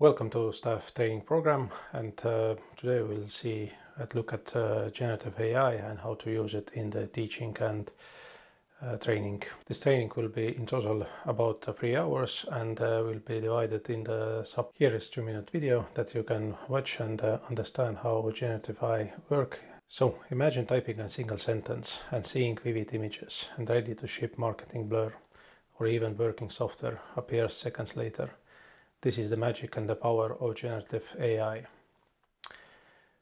Welcome to staff training program, and today we'll look at generative AI and how to use it in the teaching and training. This training will be in total about 3 hours and will be divided in the sub. Here is 2-minute video that you can watch and understand how generative AI work. So imagine typing a single sentence and seeing vivid images and ready to ship marketing blur, or even working software appears seconds later. This is the magic and the power of generative AI.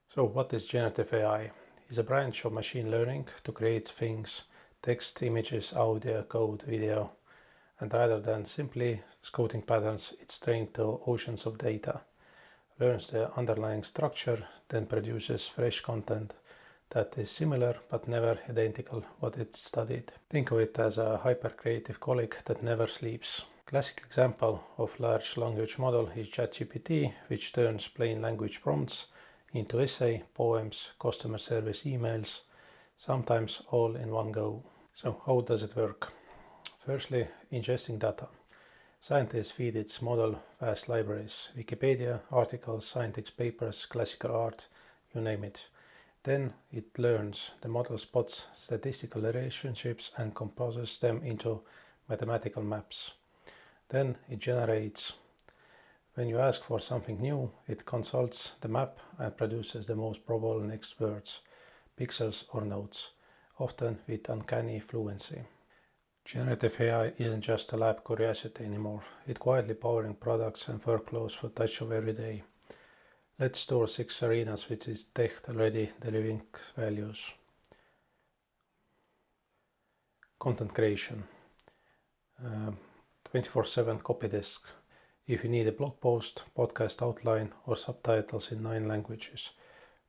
So what is generative AI? It's a branch of machine learning to create things, text, images, audio, code, video, and rather than simply scouting patterns, it's trained to oceans of data, learns the underlying structure, then produces fresh content that is similar but never identical what it studied. Think of it as a hyper-creative colleague that never sleeps. Classic example of large language model is ChatGPT, which turns plain language prompts into essay, poems, customer service emails, sometimes all in one go. So how does it work? Firstly, ingesting data. Scientists feed its model vast libraries, Wikipedia, articles, scientific papers, classical art, you name it. Then it learns. The model spots statistical relationships and composes them into mathematical maps. Then it generates. When you ask for something new, it consults the map and produces the most probable next words, pixels or notes, often with uncanny fluency. Generative AI isn't just a lab curiosity anymore. It's quietly powering products and workflows for touch of every day. Let's store 6 arenas which is tech already delivering values. Content creation. 24/7 copy desk. If you need a blog post, podcast outline, or subtitles in 9 languages,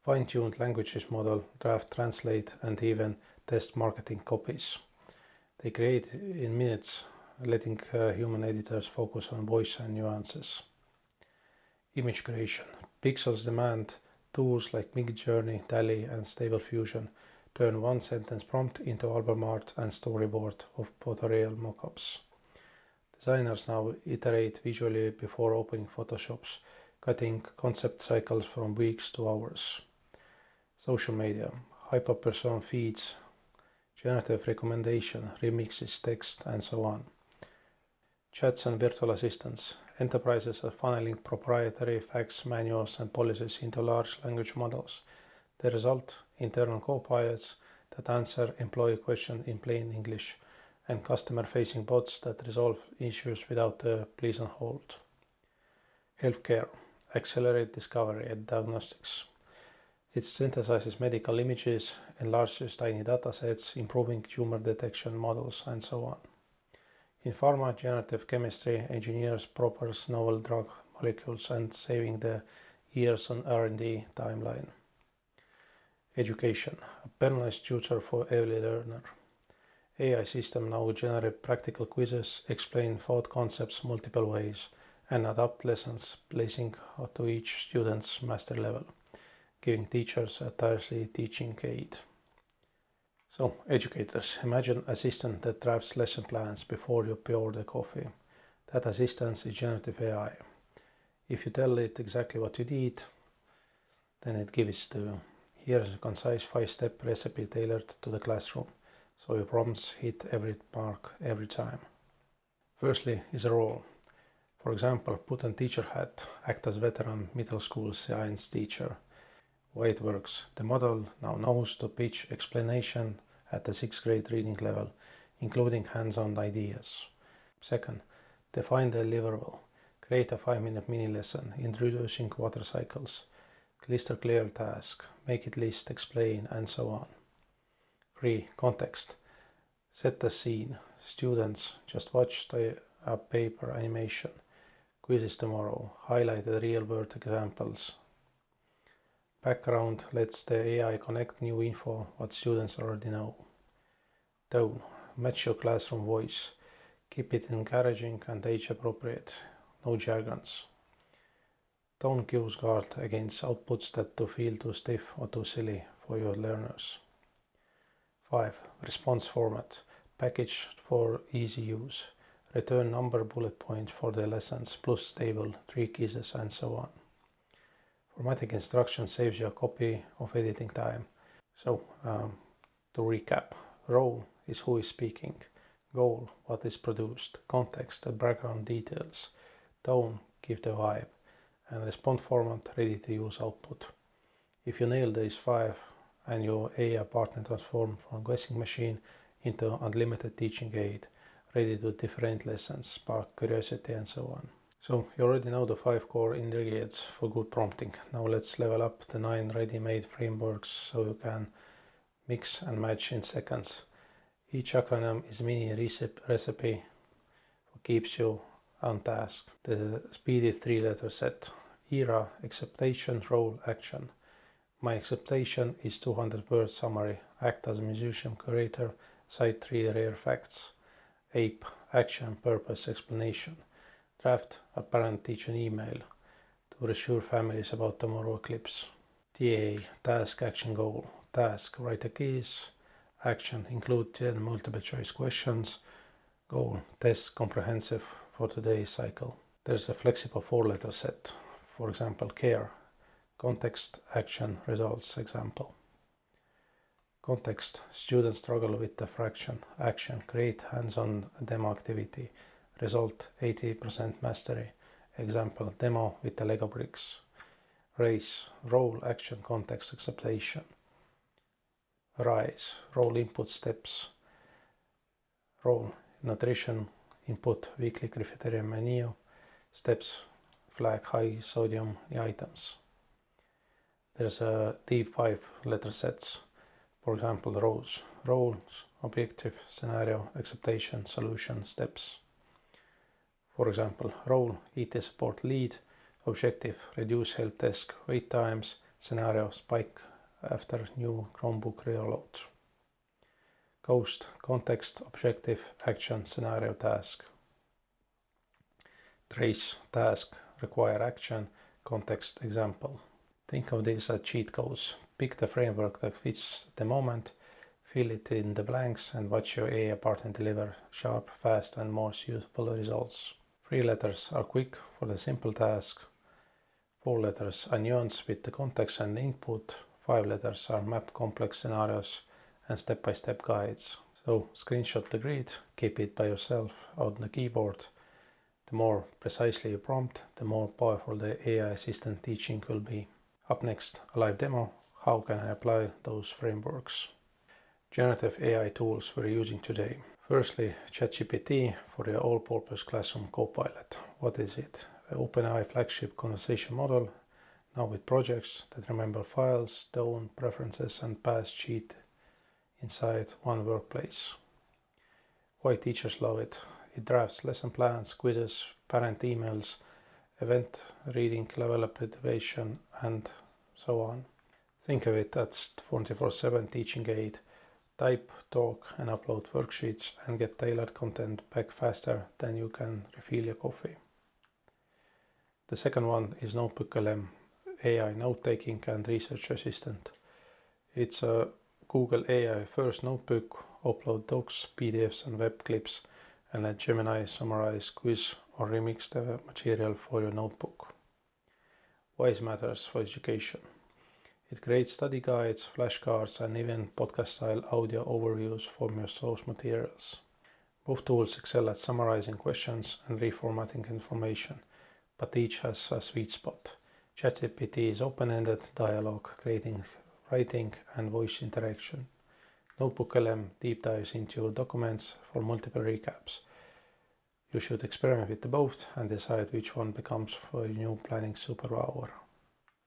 fine-tuned languages model, draft, translate, and even test marketing copies. They create in minutes, letting human editors focus on voice and nuances. Image creation. Pixels demand tools like Midjourney, DALL-E, and Stable Diffusion turn one sentence prompt into album art and storyboard of photoreal mockups. Designers now iterate visually before opening Photoshops, cutting concept cycles from weeks to hours. Social media, hyper-person feeds, generative recommendation, remixes, text, and so on. Chats and virtual assistants. Enterprises are funneling proprietary facts, manuals, and policies into large language models. The result, internal co-pilots that answer employee questions in plain English, and customer-facing bots that resolve issues without a please on hold. Healthcare, accelerate discovery and diagnostics. It synthesizes medical images, enlarges tiny datasets, improving tumor detection models, and so on. In pharma, generative chemistry engineers propels novel drug molecules and saving the years on R&D timeline. Education, a personalized tutor for every learner. AI system now generate practical quizzes, explain thought concepts multiple ways, and adapt lessons, placing to each student's master level, giving teachers a tirelessly teaching aid. So, educators, imagine an assistant that drafts lesson plans before you pour the coffee. That assistant is generative AI. If you tell it exactly what you need, then it gives to you. Here's a concise 5-step recipe tailored to the classroom, so your prompts hit every mark every time. Firstly is a role. For example, put on teacher hat, act as veteran middle school science teacher. Why it works. The model now knows to pitch explanation at the 6th grade reading level, including hands-on ideas. Second, define the deliverable. Create a 5-minute mini lesson introducing water cycles. Crystal clear task, make it list, explain, and so on. 3. Context. Set the scene. Students just watched a paper animation. Quizzes tomorrow. Highlight the real-world examples. Background lets the AI connect new info what students already know. Tone. Match your classroom voice. Keep it encouraging and age appropriate. No jargons. Tone cues guard against outputs that feel too stiff or too silly for your learners. 5. Response format. Packaged for easy use. return number bullet point for the lessons, plus table, 3 keeles, and so on. Formatting instruction saves you a copy of editing time. So, to recap, role is who is speaking, goal, what is produced, context, the background details, tone, give the vibe, and response format, ready to use output. If you nail these 5 and your AI partner transform from guessing machine into unlimited teaching aid, ready to different lessons, spark curiosity, and so on. So you already know the 5 core ingredients for good prompting. Now let's level up the 9 ready-made frameworks so you can mix and match in seconds. Each acronym is a mini recipe that keeps you on task. The speedy 3-letter set: ERA, acceptation, role, action. My acceptation is 200-word summary. Act as a musician curator. Cite 3 rare facts. APE, action, purpose, explanation. Draft a parent-teacher email to reassure families about tomorrow eclipse. TA, task, action, goal. Task, write the keys. Action, include 10 multiple choice questions. Goal, test comprehensive for today's cycle. There's a flexible 4-letter set. For example, care. Context, action, results, example. Context, students struggle with the fraction. Action, create hands-on demo activity. Result, 80% mastery. Example, demo with the Lego bricks. Race, role, action, context, acceptation. Rise, role, input, steps. Role, nutrition, input, weekly cafeteria menu. Steps, flag high sodium items. There's a deep 5-letter sets. For example, roles, objective, scenario, acceptation, solution, steps. For example, role, IT support lead. Objective, reduce help desk wait times. Scenario, spike after new Chromebook rollout. Ghost, context, objective, action, scenario, task. Trace, task, require action, context, example. Think of this as cheat codes. Pick the framework that fits the moment, fill it in the blanks, and watch your AI partner deliver sharp, fast, and more useful results. 3 letters are quick for the simple task. 4 letters are nuanced with the context and input. 5 letters are map complex scenarios and step-by-step guides. So screenshot the grid, keep it by yourself on the keyboard. The more precisely you prompt, the more powerful the AI assistant teaching will be. Up next, a live demo. How can I apply those frameworks? Generative AI tools we're using today. Firstly, ChatGPT for your all-purpose classroom copilot. What is it? An OpenAI flagship conversation model, now with projects that remember files, tone, preferences, and past cheat inside one workplace. Why teachers love it? It drafts lesson plans, quizzes, parent emails, event reading, level up motivation, and so on. Think of it as 24/7 teaching aid. Type, talk, and upload worksheets and get tailored content back faster than you can refill your coffee. The second one is NotebookLM, AI note-taking and research assistant. It's a Google AI first notebook. Upload docs, PDFs, and web clips, and let Gemini summarize, quiz, or remix the material for your notebook. Why it matters for education? It creates study guides, flashcards, and even podcast-style audio overviews from your source materials. Both tools excel at summarizing questions and reformatting information, but each has a sweet spot. ChatGPT is open-ended dialogue, creating writing and voice interaction. NotebookLM deep dives into documents for multiple recaps. You should experiment with both and decide which one becomes for your new planning superpower.